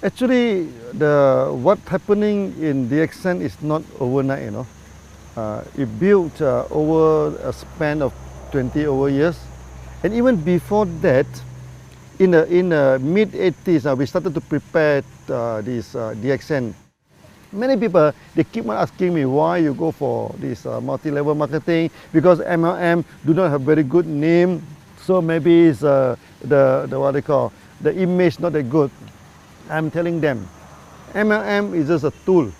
Actually, what's happening in DXN is not overnight, you know. It built over a span of 20 over years. And even before that, in the mid-80s, we started to prepare this DXN. Many people, they keep on asking me why you go for this multi-level marketing, because MLM do not have very good name, so maybe it's the what they call, the image not that good. I'm telling them, MLM is just a tool.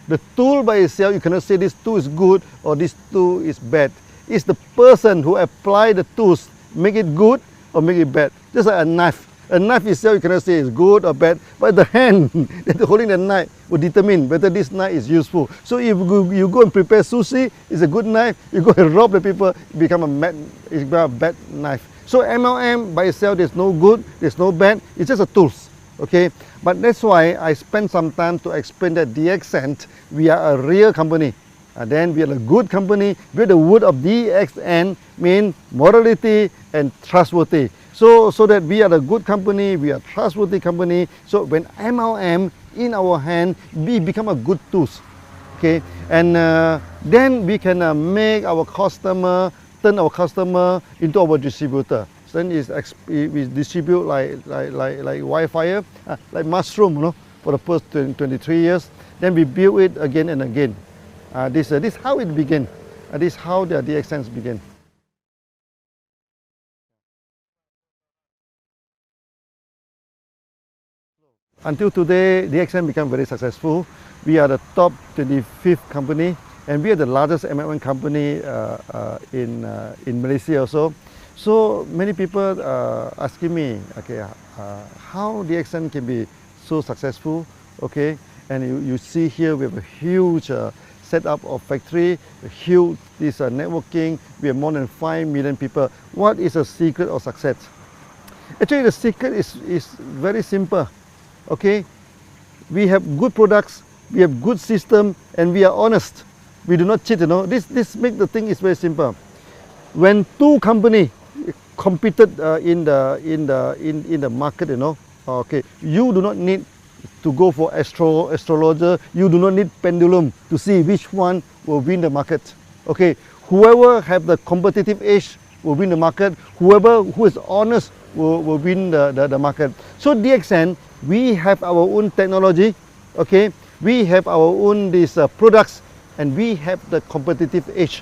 The tool by itself, you cannot say this tool is good or this tool is bad. It's the person who apply the tools, make it good or make it bad. Just like a knife. A knife itself, you cannot say it's good or bad, but the hand that holding the knife will determine whether this knife is useful. So if you go and prepare sushi, it's a good knife. You go and rob the people, it becomes a bad knife. So MLM by itself, there's no good, there's no bad. It's just a tools. Okay, but that's why I spent some time to explain that DXN, we are a real company. Then we are a good company. With the word of DXN mean morality and trustworthy. So that we are a good company, we are a trustworthy company. So when MLM in our hand, we become a good tools. Okay, and then we can make our customer, turn our customer into our distributor. Then we distribute like wildfire, like mushroom, you know, for the first 23 years. Then we build it again and again. This is how it began. This is how the DXNs began. Until today, DXN became very successful. We are the top 25th company, and we are the largest MLM company in Malaysia also. So many people asking me, okay, how DXN can be so successful, okay? And you see here we have a huge setup of factory, a huge networking. We have more than 5 million people. What is the secret of success? Actually, the secret is very simple, okay? We have good products, we have good system, and we are honest. We do not cheat, you know. This makes the thing is very simple. When two companies competed in the market, you know, okay, you do not need to go for astrologer, you do not need pendulum to see which one will win the market. Okay, whoever have the competitive edge will win the market, whoever who is honest will win the market. So DXN, we have our own technology, okay, we have our own products, and we have the competitive edge.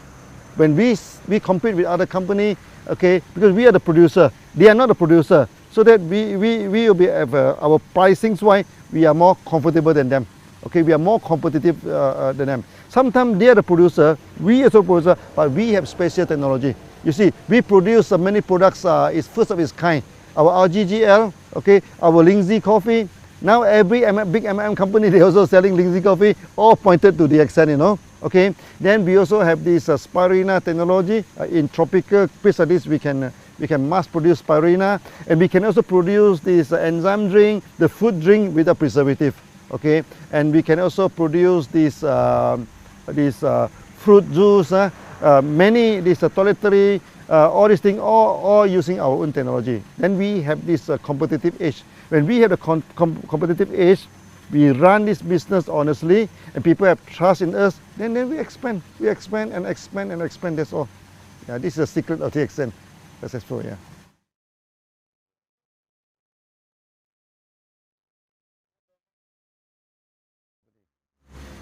When we compete with other company, okay, because we are the producer, they are not the producer, so that we will be our pricings wise, we are more comfortable than them. Okay, we are more competitive than them. Sometimes they are the producer, we are the producer, but we have special technology. You see, we produce many products. It's first of its kind. Our RGGL, okay, our LINGZHI coffee. Now every big MLM company, they also selling LINGZHI coffee, all pointed to DXN, you know. Okay, then we also have this spirulina technology. In tropical place like this, we can mass produce spirulina, and we can also produce this enzyme drink, the food drink with a preservative. Okay, and we can also produce this fruit juice, many toiletry, all these things, all using our own technology. Then we have this competitive edge. When we have the competitive edge, we run this business honestly, and people have trust in us. Then we expand and expand and expand. That's all. Yeah, this is the secret of DXN. Successful, yeah.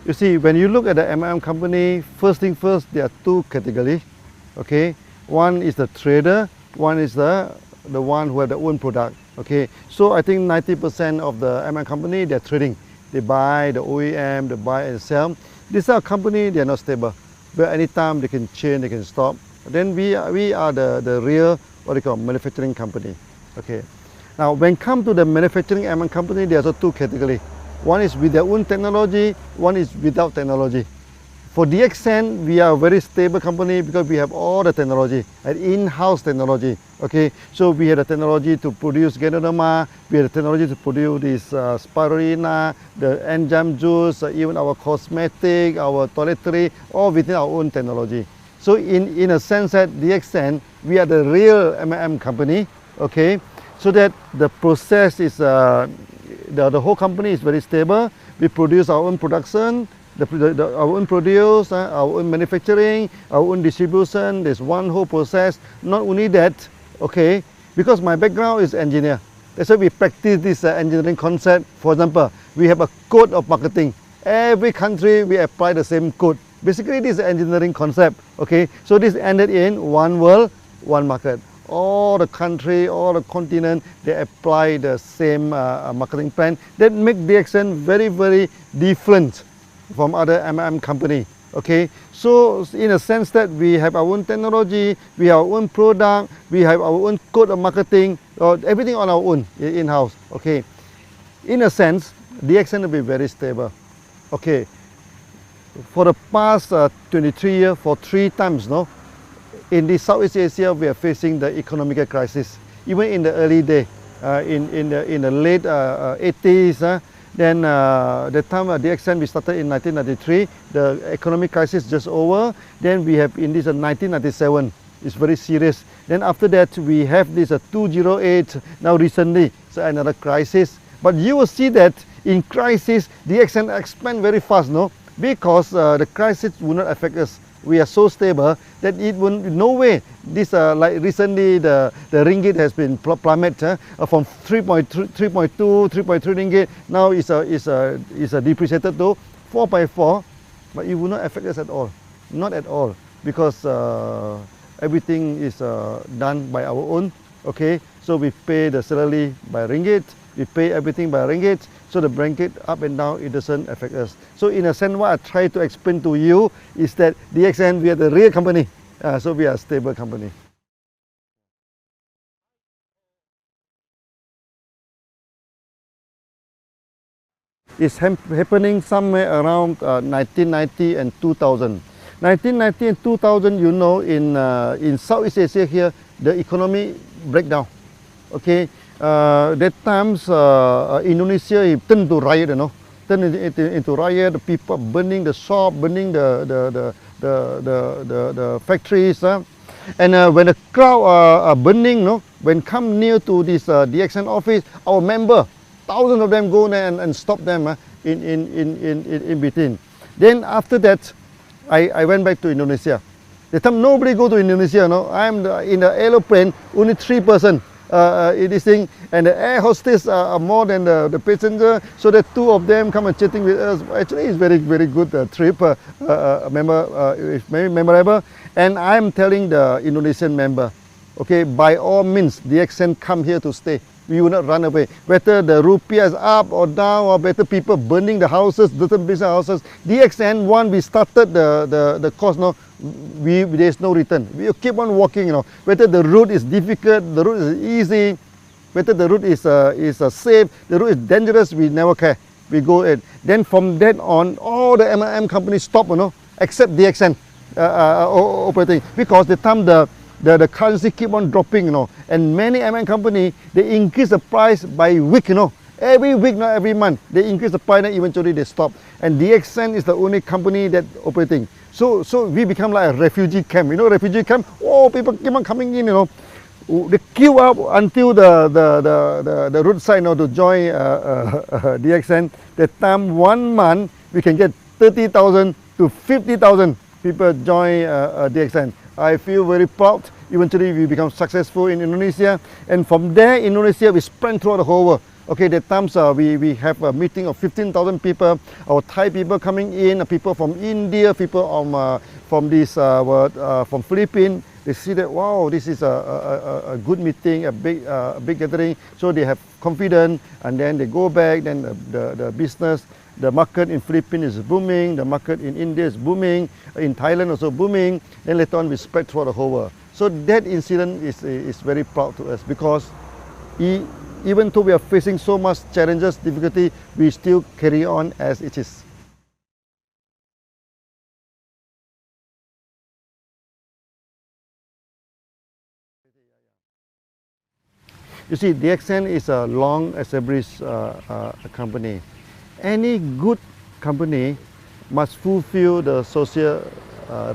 You see, when you look at the MLM company, first thing first, there are two categories. Okay, one is the trader, one is the one who have their own product. Okay, so I think 90% of the MLM company, they're trading. They buy the OEM, they buy and sell. These are company, they are not stable. But anytime they can change, they can stop. Then we are the real, what they call, manufacturing company. Okay. Now, when come to the manufacturing MLM company, there are also two categories. One is with their own technology, one is without technology. For DXN, we are a very stable company because we have all the technology, an in-house technology. Okay, so we have the technology to produce Ganoderma, we have the technology to produce this spirulina, the enzyme juice, even our cosmetic, our toiletry, all within our own technology. So in a sense that DXN, we are the real MLM company. Okay, so that the process is the whole company is very stable. We produce our own production, our own produce, our own manufacturing, our own distribution. There's one whole process. Not only that, okay, because my background is engineer. That's why we practice this engineering concept. For example, we have a code of marketing. Every country we apply the same code. Basically, this is an engineering concept. Okay, so this ended in one world, one market. All the country, all the continent, they apply the same marketing plan. That make DXN very, very different from other MLM company. Okay, so in a sense that we have our own technology, we have our own product, we have our own code of marketing, everything on our own in-house. Okay, in a sense, DXN will be very stable. Okay, for the past 23 years, for 3 times, no, in the Southeast Asia, we are facing the economic crisis. Even in the early day, in the late 80s, then the time DXN we started in 1993, the economic crisis just over. Then we have in this 1997, it's very serious. Then after that we have this 2008, now recently, so another crisis. But you will see that in crisis, DXN expand very fast, no? Because the crisis will not affect us. We are so stable that it will no way. This like recently the ringgit has been plummeted from 3.2, 3.3 ringgit. Now is depreciated to 4.4, but it will not affect us at all, not at all, because everything is done by our own. Okay, so we pay the salary by ringgit, we pay everything by ringgit. So the ringgit up and down, it doesn't affect us. So in a sense, what I try to explain to you is that DXN, we are the real company. So we are a stable company. It's happening somewhere around 1990 and 2000. 1990 and 2000, you know, in Southeast Asia here, the economy breakdown. Okay. That times Indonesia turned to riot, you know, turned into riot. The people burning the shop, burning the factories, and when the crowd are burning, no, when come near to this DXN office, our member, thousands of them go there and stop them in between. Then after that, I went back to Indonesia. That time nobody go to Indonesia, no. I'm in the aeroplane, only 3 persons. This thing, and the air hostess are more than the passenger, so the 2 of them come and chatting with us. Actually, it's very, very good trip. It's very memorable. And I'm telling the Indonesian member, okay, by all means, DXN come here to stay. We will not run away. Whether the rupiah is up or down, or better people burning the houses, different business houses. DXN, one, we started the course, no, there's no return. We keep on walking, you know. Whether the route is difficult, the route is easy, whether the route is safe, the route is dangerous, we never care. We go ahead. Then from then on, all the MLM companies stop, you know, except DXN operating, because the time the currency keep on dropping, you know, and many MLM company, they increase the price by week, you know. Every week, not every month, they increase the price and eventually they stop. And DXN is the only company that operating. So we become like a refugee camp. You know, refugee camp. Oh, people keep on coming in. You know, they queue up until the roadside, you know, to join DXN. That time 1 month we can get 30,000 to 50,000 people join DXN. I feel very proud. Eventually we become successful in Indonesia, and from there Indonesia we spread throughout the whole world. Okay, that times we have a meeting of 15,000 people. Our Thai people coming in, people from India, people from Philippines. They see that, wow, this is a good meeting, a big gathering. So they have confidence, and then they go back. Then the business, the market in Philippines is booming. The market in India is booming. In Thailand also booming. Then later on we spread throughout the whole world. So that incident is very proud to us, because even though we are facing so much challenges, difficulty, we still carry on as it is. You see, DXN is a long established company. Any good company must fulfill the social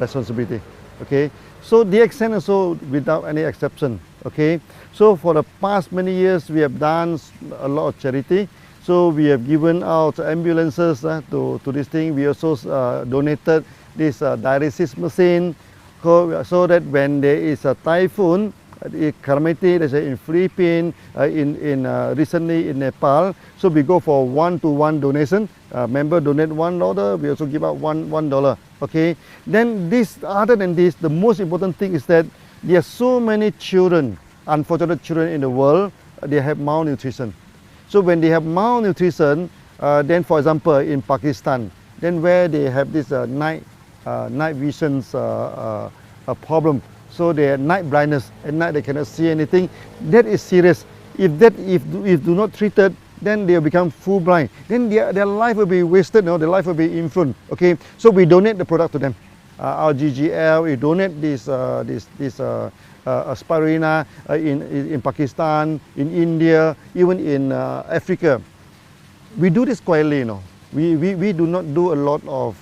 responsibility. Okay, so DXN also without any exception. Okay, so for the past many years we have done a lot of charity. So we have given out ambulances to this thing. We also donated this dialysis machine so that when there is a typhoon, calamity, let's say in Philippines, recently in Nepal, so we go for one-to-one donation. Member donate $1, we also give out $1. Okay. Then this, other than this, the most important thing is that there are so many children, unfortunate children in the world, they have malnutrition. So when they have malnutrition, then for example in Pakistan, then where they have this night visions problem. So they have night blindness. At night they cannot see anything. That is serious. If do not treated, then they will become full blind. Then their life will be wasted. No, their life will be influenced. Okay. So we donate the product to them. Our GGL, we donate this spirulina in Pakistan, in India, even in Africa. We do this quietly, you know. We do not do a lot of,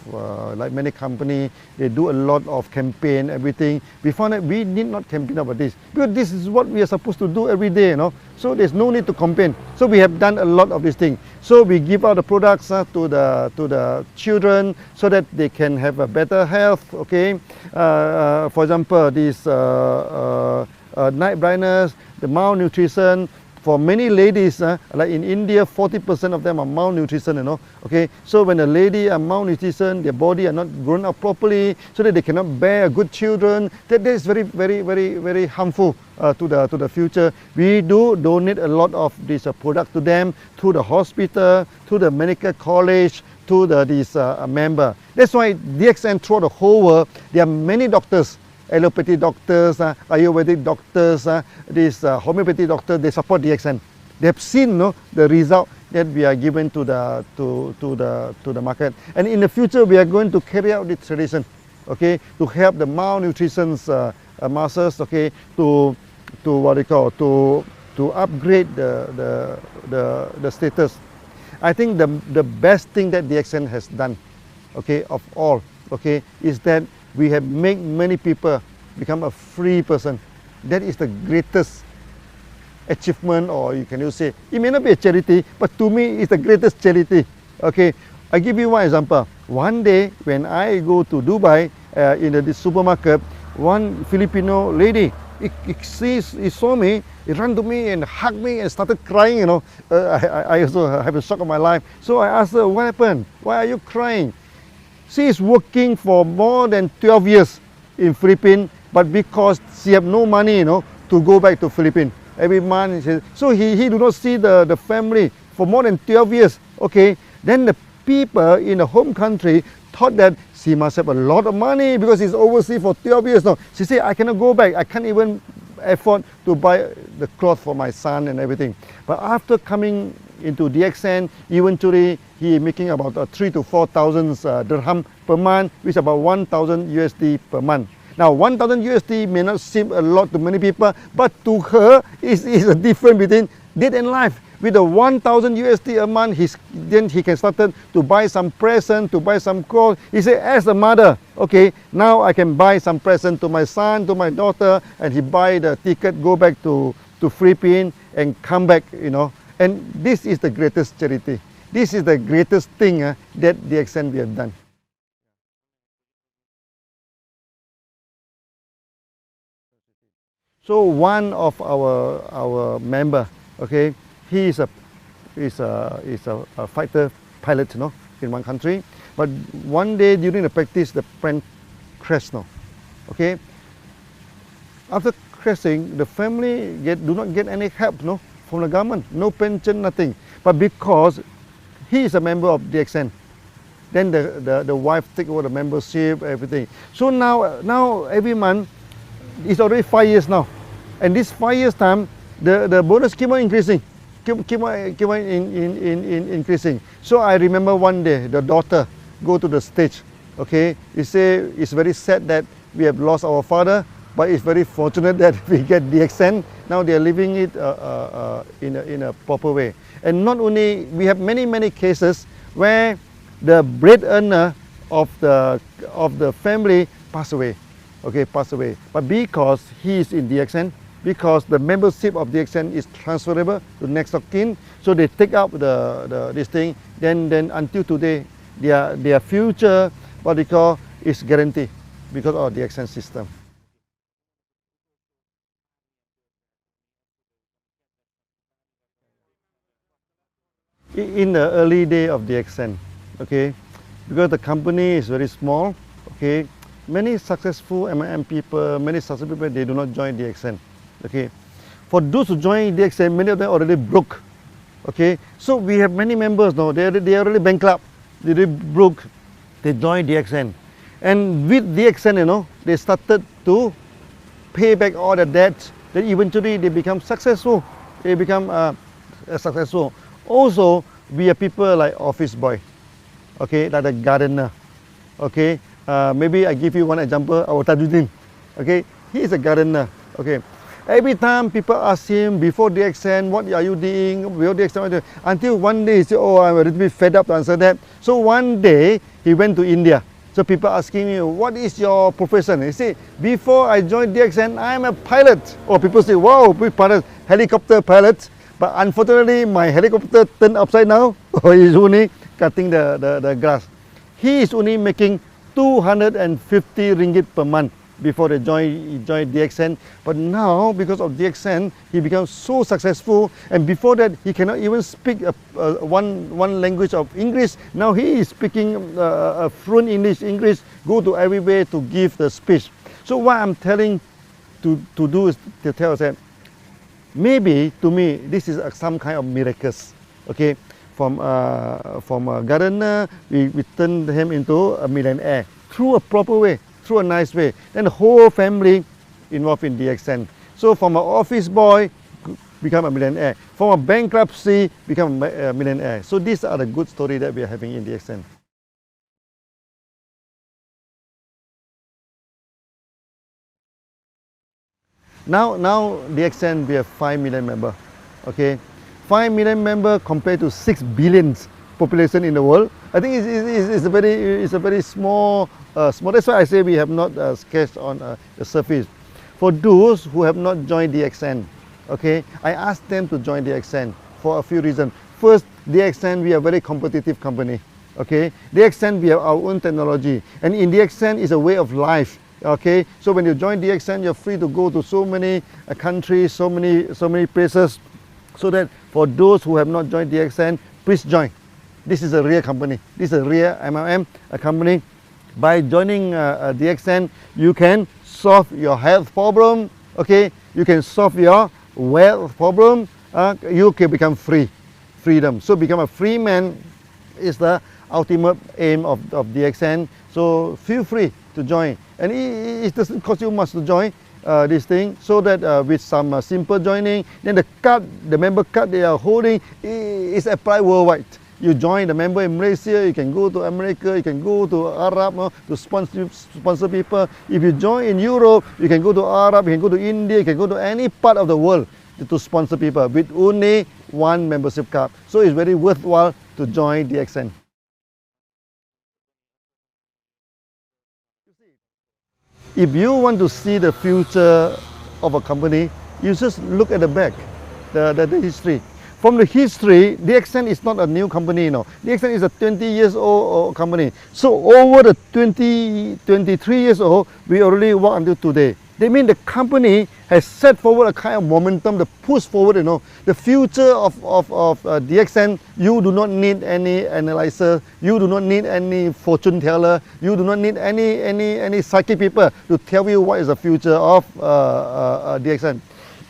like many companies, they do a lot of campaign, everything. We found that we need not campaign about this, because this is what we are supposed to do every day, you know. So there's no need to campaign. So we have done a lot of these things. So we give out the products to the children so that they can have a better health, okay. For example, this night blindness, the malnutrition. For many ladies, like in India, 40% of them are malnutrition, you know. Okay, so when a lady are malnutrition, their body are not grown up properly, so that they cannot bear good children. That is very harmful to the future. We do donate a lot of this product to them, to the hospital, to the medical college, to this member. That's why DXN throughout the whole world, there are many doctors. Allopathy doctors, Ayurvedic doctors, this homeopathy doctors, they support DXN. They have seen the result that we are given to the market. And in the future, we are going to carry out this tradition, okay, to help the malnutrition masses, okay, to what they call to upgrade the status. I think the best thing that DXN has done, okay, of all, okay, is that we have made many people become a free person. That is the greatest achievement, or you can say, it may not be a charity, but to me it's the greatest charity. Okay, I give you one example. One day when I go to Dubai, in the supermarket, one Filipino lady, he saw me, he ran to me and hugged me and started crying, you know. I also have a shock of my life. So I asked her, what happened? Why are you crying? She is working for more than 12 years in Philippines, but because she have no money, you know, to go back to Philippines every month. So he do not see the family for more than 12 years. Okay, then the people in the home country thought that she must have a lot of money because she's overseas for 12 years now. She said, I cannot go back. I can't even afford to buy the clothes for my son and everything. But after coming into DXN, eventually he making about 3,000 to 4,000 dirham per month, which is about 1,000 USD per month. Now 1,000 USD may not seem a lot to many people, but to her is a difference between death and life. With the 1,000 USD a month, then he can start to buy some present, to buy some clothes. He said, as a mother, okay, now I can buy some present to my son, to my daughter, and he buy the ticket, go back to Philippines and come back, you know. And this is the greatest charity. This is the greatest thing that DXN we have done. So one of our member, okay, he is a fighter pilot, you know, in one country. But one day during the practice, the plane crashed, no, okay. After crashing, the family do not get any help, no, from the government, no pension, nothing. But because he is a member of DXN, then the wife take over the membership, everything. So now every month, it's already 5 years now, and this 5 years time, the bonus keep on increasing, keep on increasing. So I remember one day the daughter go to the stage, okay. He say it's very sad that we have lost our father, but it's very fortunate that we get DXN. Now they are living it in a proper way. And not only, we have many cases where the bread earner of the family pass away, okay, pass away. But because he is in DXN, because the membership of DXN is transferable to next of kin. So they take up this thing. Then until today, their future, what they call, is guaranteed because of DXN system. In the early day of DXN, okay, because the company is very small, okay, many successful MLM people, many successful people, they do not join DXN, okay. For those who join DXN, many of them already broke, okay. So we have many members now, they are already bankrupt, they already broke, they join DXN. And with DXN, you know, they started to pay back all the debts, then eventually they become successful, they become successful. Also, we are people like office boy, okay, like the gardener, okay. Maybe I give you one example, our Tajuddin, okay, he is a gardener, okay. Every time people ask him before DXN, what are you doing, before DXN, until one day he said, oh, I'm a little bit fed up to answer that. So one day, he went to India. So people asking me, what is your profession? He said, before I joined DXN, I'm a pilot. Or people say, wow, big pilot, helicopter pilot. But unfortunately, my helicopter turned upside down. He's only cutting the grass. He is only making 250 ringgit per month before he joined DXN. But now, because of DXN, he becomes so successful. And before that, he cannot even speak one language of English. Now he is speaking fluent English, go to everywhere to give the speech. So what I'm telling to do is to tell us that maybe to me this is some kind of miracles. Okay, from a gardener, we turn him into a millionaire through a proper way, through a nice way. Then the whole family involved in DXN. So from an office boy, become a millionaire. From a bankruptcy, become a millionaire. So these are the good stories that we are having in DXN. Now DXN, we have 5 million members. Okay, 5 million members compared to 6 billion population in the world. I think it's a very small. That's why I say we have not sketched on the surface. For those who have not joined DXN, okay, I asked them to join DXN for a few reasons. First, DXN, we are a very competitive company. Okay, DXN, we have our own technology, and in DXN is a way of life. Okay, so when you join DXN, you're free to go to so many countries, so many places. So that for those who have not joined DXN, please join. This is a real company. This is a real MLM company. By joining DXN, you can solve your health problem. Okay, you can solve your wealth problem. You can become freedom. So become a free man is the ultimate aim of DXN. So feel free to join. And it doesn't cost you much to join this thing, so that with some simple joining, then the member card they are holding is applied worldwide. You join the member in Malaysia, you can go to America, you can go to Arab to sponsor people. If you join in Europe, you can go to Arab, you can go to India, you can go to any part of the world to sponsor people with only one membership card. So it's very worthwhile to join DXN. If you want to see the future of a company, you just look at the back, the history. From the history, DXN is not a new company, you know. DXN is a 20 years old company. So over the 23 years old, we already work until today. They mean the company has set forward a kind of momentum, the push forward, you know. The future of DXN, you do not need any analyzer, you do not need any fortune teller, you do not need any psychic people to tell you what is the future of DXN.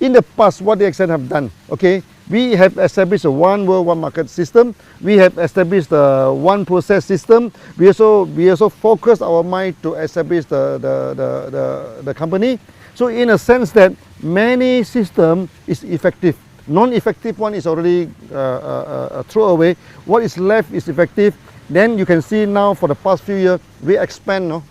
In the past, what DXN have done, okay, we have established a one world, one market system. We have established the one process system. We also focus our mind to establish the company. So in a sense that many system is effective. Non-effective one is already thrown away. What is left is effective. Then you can see now for the past few years, we expand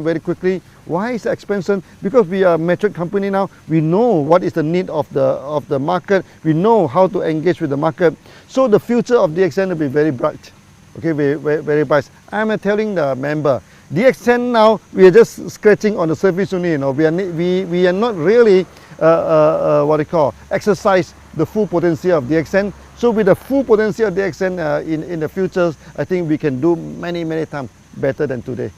very quickly. Why is the expansion? Because we are a mature company now. We know what is the need of the market. We know how to engage with the market. So the future of DXN will be very bright. Okay, very bright. I'm telling the member, DXN now, we are just scratching on the surface only. You know, we are not really exercise the full potential of DXN. So with the full potential of DXN in the future, I think we can do many times better than today.